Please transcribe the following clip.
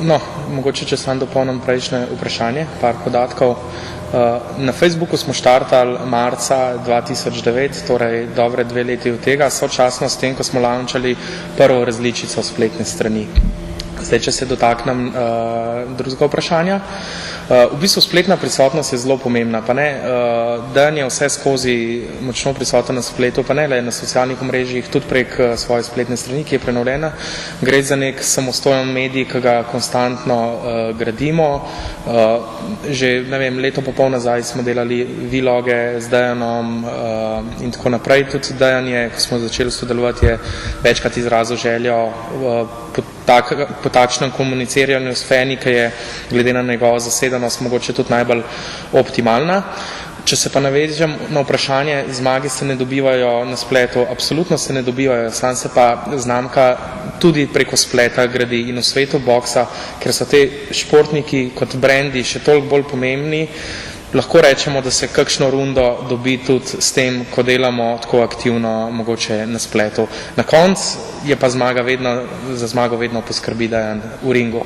No, mogoče če sam dopolnim prejšnje vprašanje, par podatkov. Na Facebooku smo štartali marca 2009, torej dobre 2 leti od tega, sočasno s tem, ko smo launčali prvo različico spletne strani. Zdaj, če se dotaknem drugega vprašanja. V bistvu spletna prisotnost je zelo pomembna, pa ne, Dan je vse skozi močno prisoten na spletu, pa ne le na socialnih omrežjih, tudi prek svoje spletne strani, ki je prenovljena. Gre za nek samostojen medij, ki ga konstantno gradimo. Že, ne vem, leto pa pol nazaj smo delali vloge z Dajanom in tako naprej. Tudi Dajan je, ko smo začeli sodelovati, je večkrat izrazil željo po takšnem komuniciranju s fani, ki je glede na njegovo zasedenost mogoče tudi najbolj optimalna. Če se pa navežem na vprašanje, zmage se ne dobivajo na spletu, absolutno se ne dobivajo, sam se pa znamka tudi preko spleta gradi in v svetu boksa, ker so te športniki kot brendi še toliko bolj pomembni, lahko rečemo, da se kakšno rundo dobi tudi s tem, ko delamo tako aktivno mogoče na spletu. Na koncu je pa za zmago vedno poskrbi Dajan v ringu.